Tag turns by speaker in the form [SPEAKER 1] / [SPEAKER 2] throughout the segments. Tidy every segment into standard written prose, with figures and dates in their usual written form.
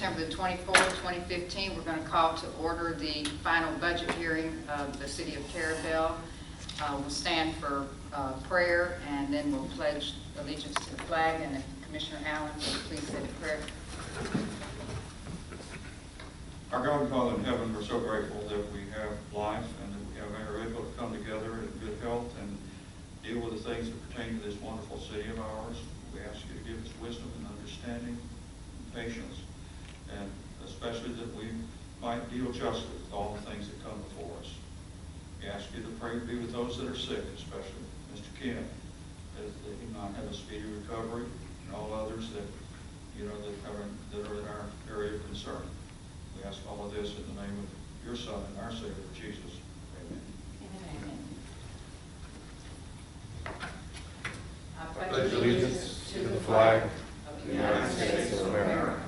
[SPEAKER 1] September the 24th, 2015, we're going to call to order the final budget hearing of the City of Carrabelle. We'll stand for prayer, and then we'll pledge allegiance to the flag. And if Commissioner Allen, please say the prayer.
[SPEAKER 2] Our God and Father in heaven, we're so grateful that we have life and that we are able to come together in good health and deal with the things that pertain to this wonderful city of ours. We ask you to give us wisdom and understanding and patience, and especially that we might deal justly with all the things that come before us. We ask you to pray to be with those that are sick, especially Mr. Kim, that he might have a speedy recovery, and all others that that are in our area of concern. We ask all of this in the name of your Son and our Savior, Jesus. Amen.
[SPEAKER 1] Amen.
[SPEAKER 3] I pledge allegiance to the flag of the United States of America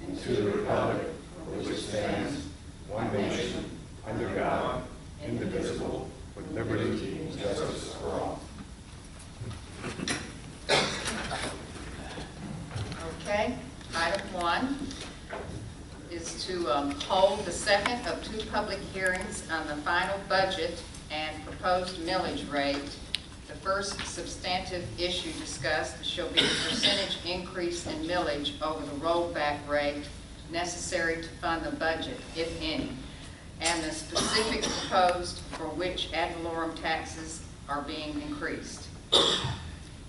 [SPEAKER 3] and to the republic for which it stands, one nation, under God, indivisible, with liberty and justice for all.
[SPEAKER 1] Okay, item 1 is to hold the second of 2 public hearings on the final budget and proposed millage rate. The first substantive issue discussed shall be the percentage increase in millage over the rollback rate necessary to fund the budget, if any, and the specific proposed for which ad valorem taxes are being increased.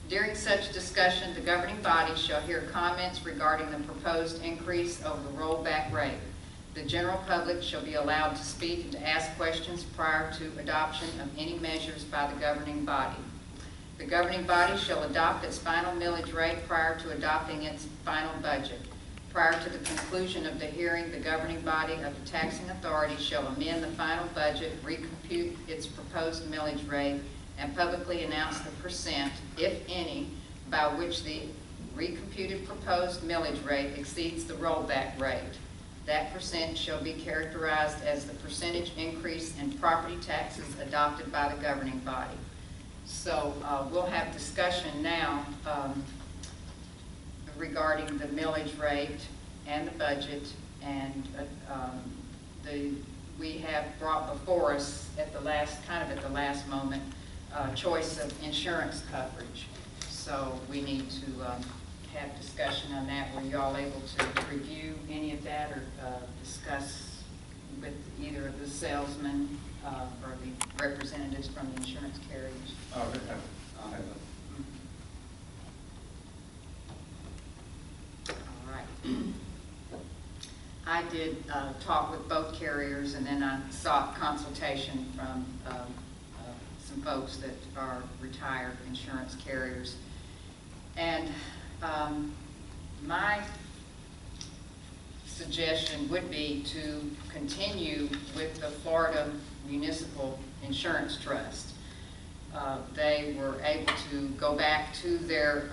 [SPEAKER 1] During such discussion, the governing body shall hear comments regarding the proposed increase over the rollback rate. The general public shall be allowed to speak and to ask questions prior to adoption of any measures by the governing body. The governing body shall adopt its final millage rate prior to adopting its final budget. Prior to the conclusion of the hearing, the governing body of the taxing authority shall amend the final budget, recompute its proposed millage rate, and publicly announce the percent, if any, by which the recomputed proposed millage rate exceeds the rollback rate. That percent shall be characterized as the percentage increase in property taxes adopted by the governing body. So we'll have discussion now regarding the millage rate and the budget, and we have brought before us at the last moment choice of insurance coverage. So we need to have discussion on that. Were you all able to review any of that or discuss with either of the salesmen or the representatives from the insurance carriers?
[SPEAKER 2] I have it.
[SPEAKER 1] All right. I did talk with both carriers, and then I sought consultation from some folks that are retired insurance carriers. And my suggestion would be to continue with the Florida Municipal Insurance Trust. They were able to go back to their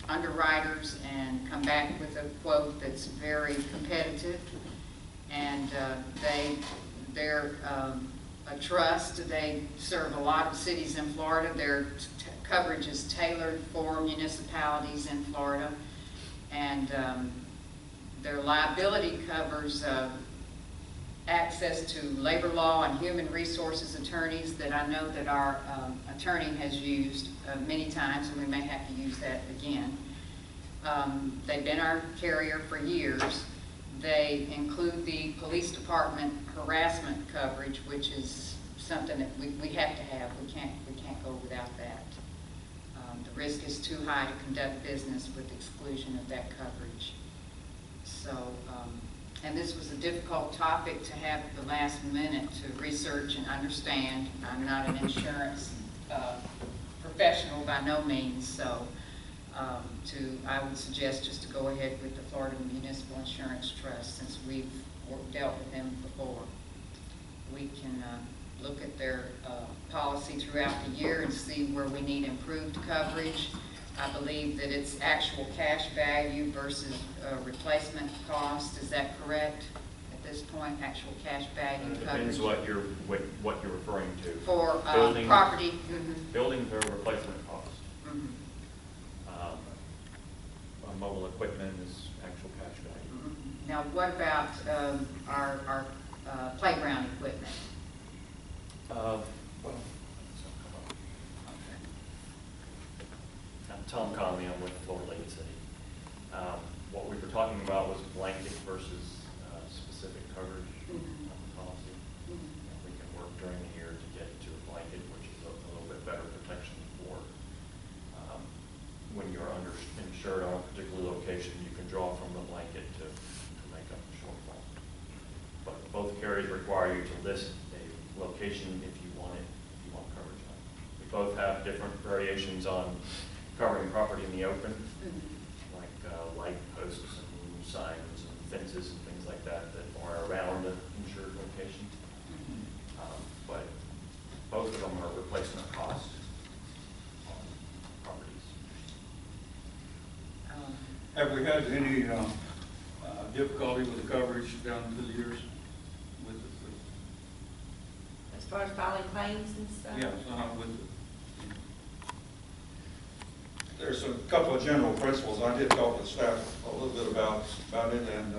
[SPEAKER 1] underwriters and come back with a quote that's very competitive, and they're a trust. They serve a lot of cities in Florida. Their coverage is tailored for municipalities in Florida, and their liability covers access to labor law and human resources attorneys that I know that our attorney has used many times, and we may have to use that again. They've been our carrier for years. They include the police department harassment coverage, which is something that we have to have. We can't go without that. The risk is too high to conduct business with exclusion of that coverage. So, and this was a difficult topic to have at the last minute to research and understand. I'm not an insurance professional by no means, so I would suggest just to go ahead with the Florida Municipal Insurance Trust, since we've dealt with them before. We can look at their policy throughout the year and see where we need improved coverage. I believe that it's actual cash value versus replacement cost. Is that correct at this point? Actual cash value coverage?
[SPEAKER 4] Depends what you're referring to.
[SPEAKER 1] For
[SPEAKER 4] buildings,
[SPEAKER 1] property.
[SPEAKER 4] Buildings are replacement cost.
[SPEAKER 1] Mm-hmm.
[SPEAKER 4] Mobile equipment is actual cash value.
[SPEAKER 1] Now, what about our playground equipment?
[SPEAKER 4] I'm Tom Conley, I'm with Florida Lake City. What we were talking about was blanket versus specific coverage policy. We can work during the year to get to a blanket, which is a little bit better protection for when you're insured on a particular location. You can draw from the blanket to make up the shortfall. But both carriers require you to list a location if you want it, if you want coverage on it. We both have different variations on covering property in the open, like light posts and signs and fences and things like that that are around the insured location. But both of them are replacement cost on properties.
[SPEAKER 2] Have we had any difficulty with the coverage down through the years?
[SPEAKER 5] As far as filing claims and stuff?
[SPEAKER 2] Yes, there's a couple of general principles. I did talk with staff a little bit about it, and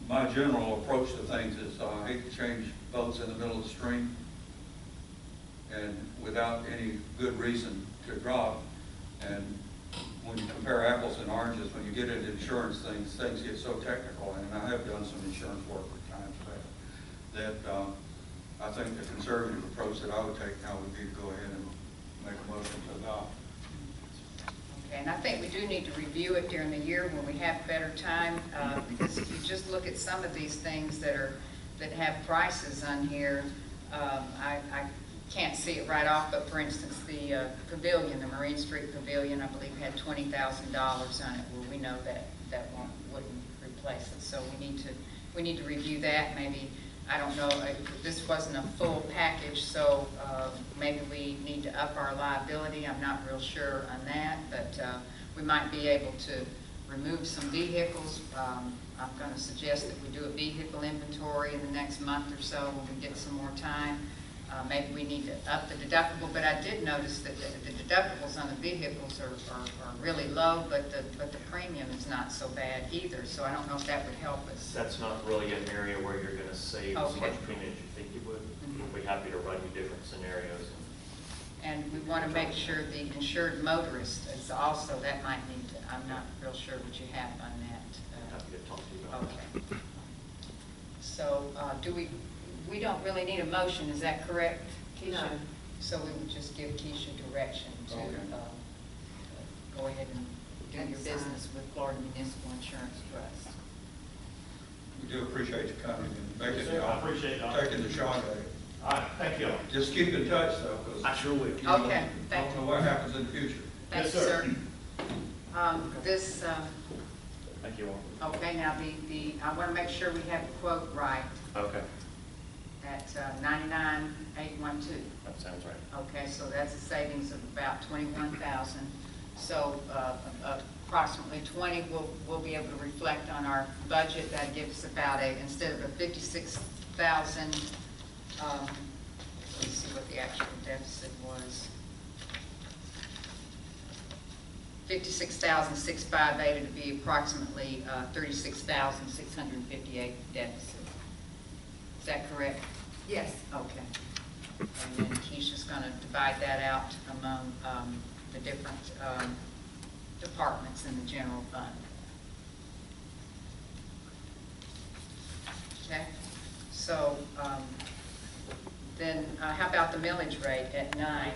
[SPEAKER 2] my general approach to things is I hate to change boats in the middle of the stream and without any good reason to drop. And when you compare apples and oranges, when you get into insurance things get so technical, and I have done some insurance work at times that I think the conservative approach that I would take now would be to go ahead and make a motion to adopt.
[SPEAKER 1] Okay, and I think we do need to review it during the year when we have better time, because if you just look at some of these things that have prices on here, I can't see it right off, but for instance, the pavilion, the Marine Street Pavilion, I believe had $20,000 on it. Well, we know that wouldn't replace it, so we need to review that. Maybe, I don't know, this wasn't a full package, so maybe we need to up our liability. I'm not real sure on that, but we might be able to remove some vehicles. I'm going to suggest that we do a vehicle inventory in the next month or so when we get some more time. Maybe we need to up the deductible, but I did notice that the deductibles on the vehicles are really low, but the premium is not so bad either, so I don't know if that would help us.
[SPEAKER 4] That's not really an area where you're going to save as much premium as you think you would. We'll be happy to run you different scenarios.
[SPEAKER 1] And we want to make sure the insured motorist is also, that might need to, I'm not real sure what you have on that.
[SPEAKER 4] Happy to talk to you about that.
[SPEAKER 1] Okay. So we don't really need a motion, is that correct, Keisha?
[SPEAKER 5] No.
[SPEAKER 1] So we would just give Keisha direction to go ahead and do your business with Florida Municipal Insurance Trust.
[SPEAKER 2] We do appreciate you coming and making
[SPEAKER 6] Yes, sir. I appreciate it.
[SPEAKER 2] taking the shot at it.
[SPEAKER 6] All right, thank you.
[SPEAKER 2] Just keep in touch though, because
[SPEAKER 6] I sure will.
[SPEAKER 2] you
[SPEAKER 1] Okay, thank
[SPEAKER 2] don't know what happens in the future.
[SPEAKER 1] Thank you,
[SPEAKER 6] Yes, sir.
[SPEAKER 1] sir.
[SPEAKER 4] Thank you all.
[SPEAKER 1] Okay, now I want to make sure we have the quote right
[SPEAKER 4] Okay.
[SPEAKER 1] at $99,812.
[SPEAKER 4] That sounds right.
[SPEAKER 1] Okay, so that's a savings of about $21,000. So approximately 20 we'll be able to reflect on our budget. That gives about instead of a 56,000, let's see what the actual deficit was. 56,658, it would be approximately 36,658 deficit. Is that correct?
[SPEAKER 5] Yes.
[SPEAKER 1] Okay. And then Keisha's going to divide that out among the different departments in the general fund. Okay. So then how about the millage rate at 9?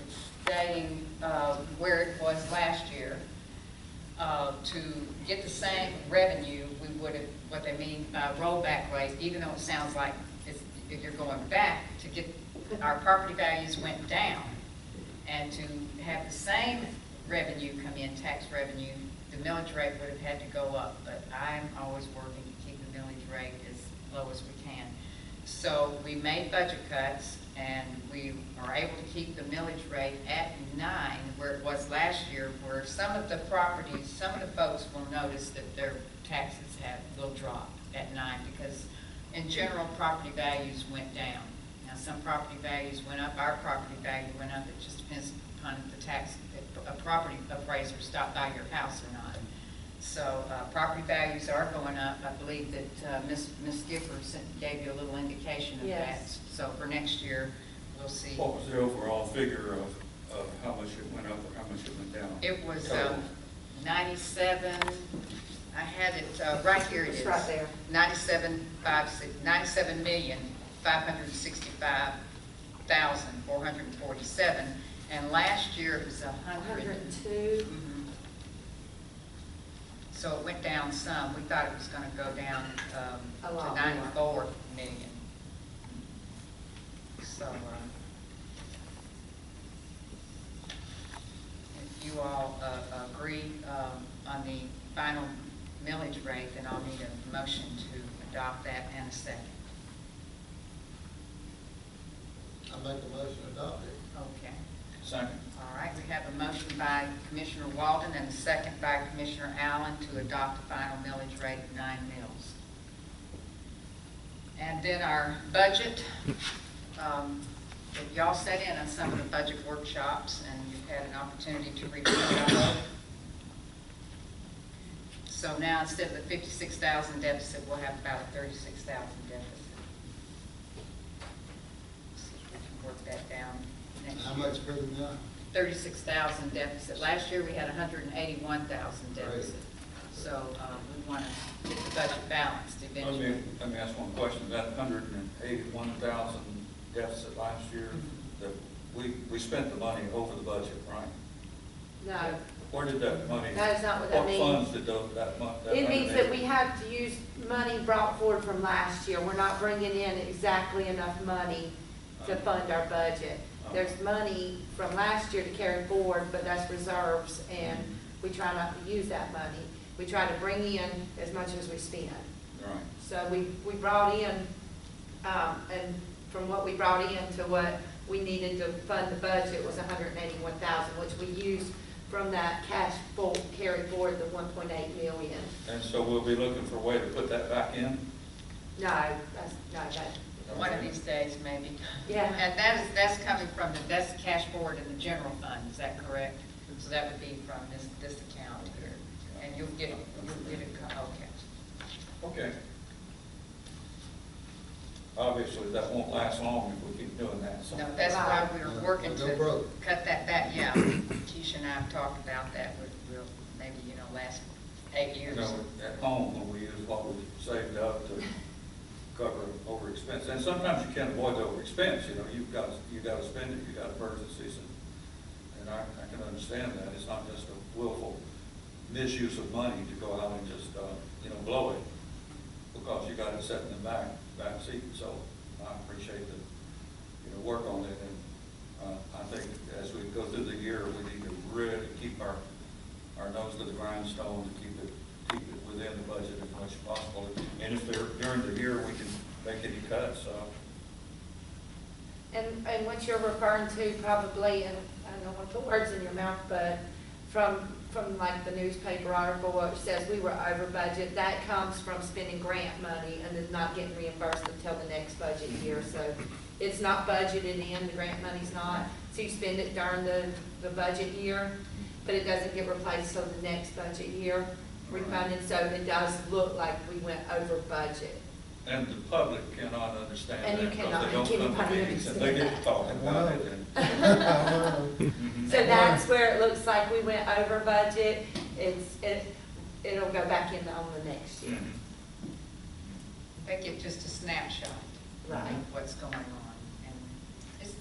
[SPEAKER 1] It's staying where it was last year. To get the same revenue, we would have, what they mean by rollback rate, even though it sounds like if you're going back, to get our property values went down, and to have the same revenue come in, tax revenue, the millage rate would have had to go up, but I'm always working to keep the millage rate as low as we can. So we made budget cuts, and we are able to keep the millage rate at 9, where it was last year, where some of the properties, some of the folks will notice that their taxes will drop at 9, because in general, property values went down. Now, some property values went up, our property value went up. It just depends upon if the property appraiser stopped by your house or not. So property values are going up. I believe that Ms. Gifford gave you a little indication of that.
[SPEAKER 5] Yes.
[SPEAKER 1] So for next year, we'll see.
[SPEAKER 2] What was the overall figure of how much it went up or how much it went down?
[SPEAKER 1] It was
[SPEAKER 2] Total.
[SPEAKER 1] 97, I had it, right here it is.
[SPEAKER 5] It's right there.
[SPEAKER 1] 97,565,447. And last year it was 100.
[SPEAKER 5] 102.
[SPEAKER 1] Mhm. So it went down some. We thought it was going to go down
[SPEAKER 5] A lot
[SPEAKER 1] to
[SPEAKER 5] more.
[SPEAKER 1] 94 million. So if you all agree on the final millage rate, then I'll need a motion to adopt that and a second.
[SPEAKER 7] I make a motion to adopt it.
[SPEAKER 1] Okay.
[SPEAKER 2] Second.
[SPEAKER 1] All right, we have a motion by Commissioner Walden and a second by Commissioner Allen to adopt the final millage rate of 9 mills. And then our budget. If y'all sat in on some of the budget workshops and you've had an opportunity to review it, so now instead of the 56,000 deficit, we'll have about a 36,000 deficit. See if we can work that down next
[SPEAKER 7] How
[SPEAKER 1] year.
[SPEAKER 7] much further now?
[SPEAKER 1] 36,000 deficit. Last year we had 181,000 deficit. So we want to get the budget balanced eventually.
[SPEAKER 2] Let me ask one question. That 181,000 deficit last year, that we spent the money over the budget, right?
[SPEAKER 5] No.
[SPEAKER 2] Where did that money?
[SPEAKER 5] That is not what that means.
[SPEAKER 2] What funds did that money?
[SPEAKER 5] It means that we have to use money brought forward from last year. We're not bringing in exactly enough money to fund our budget. There's money from last year to carry forward, but that's reserves, and we try not to use that money. We try to bring in as much as we spend.
[SPEAKER 2] Right.
[SPEAKER 5] So we brought in, and from what we brought in to what we needed to fund the budget was 181,000, which we used from that cash carry forward, the 1.8 million.
[SPEAKER 2] And so we'll be looking for a way to put that back in?
[SPEAKER 5] No, that's not that.
[SPEAKER 1] One of these days, maybe.
[SPEAKER 5] Yeah.
[SPEAKER 1] And that's coming from that's cash forward in the general fund, is that correct? So that would be from this account here. And you'll get it, okay.
[SPEAKER 2] Okay. Obviously, that won't last long if we keep doing that. So.
[SPEAKER 1] No, that's why we were working
[SPEAKER 7] Go
[SPEAKER 1] to
[SPEAKER 7] broke.
[SPEAKER 1] cut that back, yeah. Keisha and I have talked about that, we'll maybe, last 8 years.
[SPEAKER 2] At home, when we use what we saved up to cover over expense, and sometimes you can't avoid the over expense. You've got to spend it. You got emergencies, and I can understand that. It's not just a willful misuse of money to go out and just blow it because you got it set in the back seat. So I appreciate the work on it, and I think as we go through the year, we need to really keep our nose to the grindstone to keep it within the budget as much as possible. And if during the year we can make any cuts.
[SPEAKER 5] And what you're referring to probably, and I don't want to put words in your mouth, but from like the newspaper article where it says we were over budget, that comes from spending grant money and then not getting reimbursed until the next budget year. So it's not budgeted in, the grant money's not. So you spend it during the budget year, but it doesn't get replaced till the next budget year refunded. So it does look like we went over budget.
[SPEAKER 2] And the public cannot understand
[SPEAKER 5] And
[SPEAKER 2] that
[SPEAKER 5] you
[SPEAKER 2] because
[SPEAKER 5] cannot-
[SPEAKER 2] they don't come to
[SPEAKER 5] anybody
[SPEAKER 2] meetings and they
[SPEAKER 5] understand
[SPEAKER 2] get to
[SPEAKER 5] that.
[SPEAKER 2] talking about it.
[SPEAKER 5] So that's where it looks like we went over budget. It'll go back in on the next year.
[SPEAKER 1] They get just a snapshot
[SPEAKER 5] Right.
[SPEAKER 1] of what's going on. And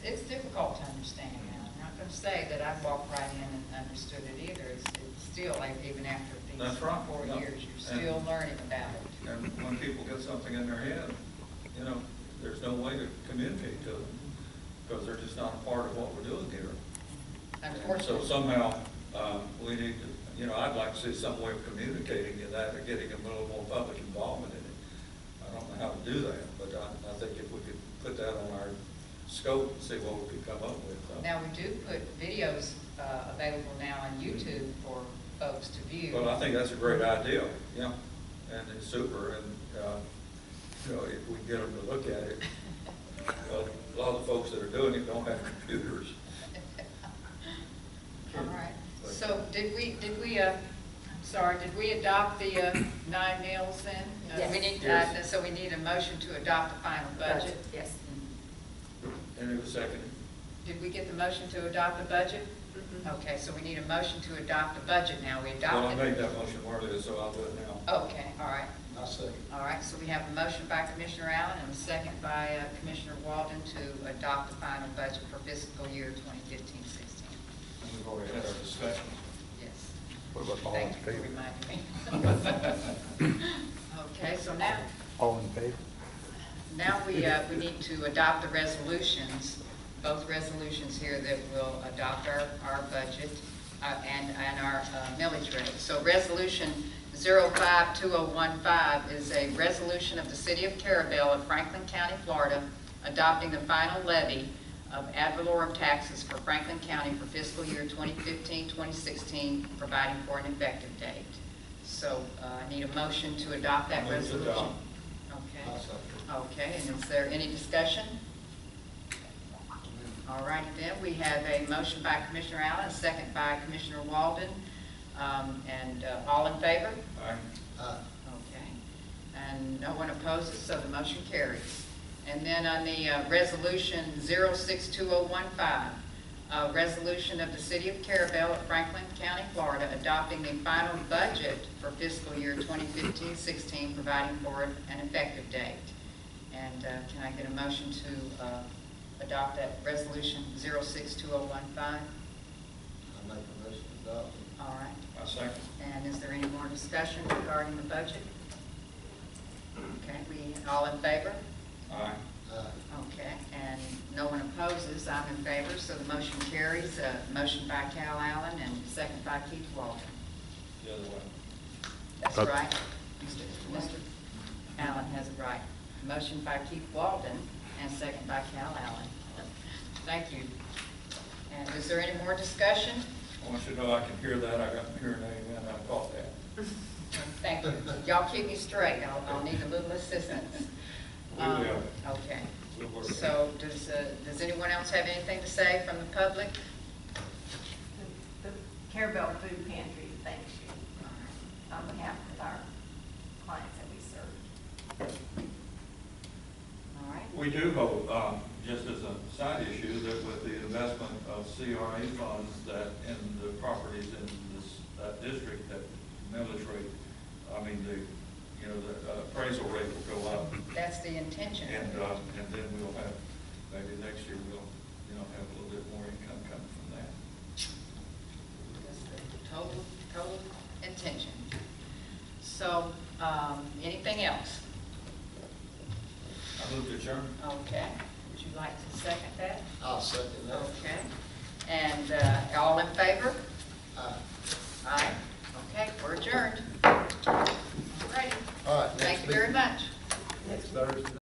[SPEAKER 1] it's difficult to understand now. I'm not going to say that I walked right in and understood it either. It's still, like, even after these
[SPEAKER 2] That's right.
[SPEAKER 1] 4
[SPEAKER 2] Yeah.
[SPEAKER 1] years, you're still learning about it.
[SPEAKER 2] And when people get something in their head, there's no way to communicate to them because they're just not a part of what we're doing here.
[SPEAKER 1] Unfortunately.
[SPEAKER 2] So somehow, we need to, I'd like to see some way of communicating in that or getting a little more public involvement in it. I don't know how to do that, but I think if we could put that on our scope and see what we could come up with.
[SPEAKER 1] Now, we do put videos available now on YouTube for folks to view.
[SPEAKER 2] Well, I think that's a great idea, yeah, and it's super, and, if we get them to look at it. Well, a lot of the folks that are doing it don't have computers.
[SPEAKER 1] All right. So did we, I'm Sorry, did we adopt the 9 mills then?
[SPEAKER 5] Yes.
[SPEAKER 1] We need,
[SPEAKER 6] Yes.
[SPEAKER 1] so we need a motion to adopt the final budget.
[SPEAKER 5] Yes.
[SPEAKER 6] And it was seconded.
[SPEAKER 1] Did we get the motion to adopt the budget?
[SPEAKER 5] Mhm.
[SPEAKER 1] Okay, so we need a motion to adopt the budget now. We
[SPEAKER 6] Well, I
[SPEAKER 1] adopted.
[SPEAKER 6] made that motion earlier, so I'll do it now.
[SPEAKER 1] Okay, all right.
[SPEAKER 7] I second.
[SPEAKER 1] All right, so we have a motion by Commissioner Allen and a second by Commissioner Walden to adopt the final budget for fiscal year 2015-16.
[SPEAKER 6] And we've already had our discussion.
[SPEAKER 1] Yes.
[SPEAKER 3] What about all in
[SPEAKER 1] Thank you for
[SPEAKER 3] favor?
[SPEAKER 1] reminding me. Okay, so
[SPEAKER 3] All in favor?
[SPEAKER 1] now we need to adopt the resolutions, both resolutions here that will adopt our budget and our millage rate. So resolution 052015 is a resolution of the City of Carrabelle of Franklin County, Florida, adopting the final levy of ad valorem taxes for Franklin County for fiscal year 2015-2016, providing for an effective date. So I need a motion to adopt that
[SPEAKER 6] I move to
[SPEAKER 1] resolution.
[SPEAKER 6] adopt.
[SPEAKER 1] Okay.
[SPEAKER 7] I second.
[SPEAKER 1] Okay, and is there any discussion? All right, then, we have a motion by Commissioner Allen, a second by Commissioner Walden, and all in favor?
[SPEAKER 6] Aye.
[SPEAKER 7] Aye.
[SPEAKER 1] Okay, and no one opposes, so the motion carries. And then on the resolution 062015, a resolution of the City of Carrabelle of Franklin County, Florida, adopting the final budget for fiscal year 2015-16, providing for an effective date. And can I get a motion to adopt that resolution 062015?
[SPEAKER 7] I make a motion to adopt.
[SPEAKER 1] All right.
[SPEAKER 6] I second.
[SPEAKER 1] And is there any more discussion regarding the budget? Okay, we all in favor?
[SPEAKER 6] Aye.
[SPEAKER 7] Aye.
[SPEAKER 1] Okay, and no one opposes, I'm in favor, so the motion carries. Motion by Cal Allen and second by Keith Walden.
[SPEAKER 6] The other way.
[SPEAKER 1] That's
[SPEAKER 3] Okay.
[SPEAKER 1] right. Mr. Allen has it right. Motion by Keith Walden and second by Cal Allen. Thank you. And is there any more discussion?
[SPEAKER 6] I want you to know I can hear that. I got my hearing aid and I caught that.
[SPEAKER 1] Thank you. Y'all keep me straight. I'll need a little assistance.
[SPEAKER 6] We will.
[SPEAKER 1] Okay.
[SPEAKER 6] We'll work.
[SPEAKER 1] So does anyone else have anything to say from the public?
[SPEAKER 8] The Carrabelle Food Pantry thanks you on behalf of our clients that we serve.
[SPEAKER 1] All right.
[SPEAKER 6] We do hope, just as a side issue, that with the investment of CRA funds that in the properties in that district, that millage rate, the appraisal rate will go up.
[SPEAKER 1] That's the intention.
[SPEAKER 6] And then we'll have, maybe next year we'll, have a little bit more income coming from that.
[SPEAKER 1] That's the total intention. So, anything else?
[SPEAKER 6] I move to adjourn.
[SPEAKER 1] Okay. Would you like to second that?
[SPEAKER 7] I'll second that.
[SPEAKER 1] Okay. And all in favor?
[SPEAKER 7] Aye.
[SPEAKER 1] Aye. Okay, we're adjourned. All righty.
[SPEAKER 7] All right.
[SPEAKER 1] Thank you very much.
[SPEAKER 7] Next Thursday.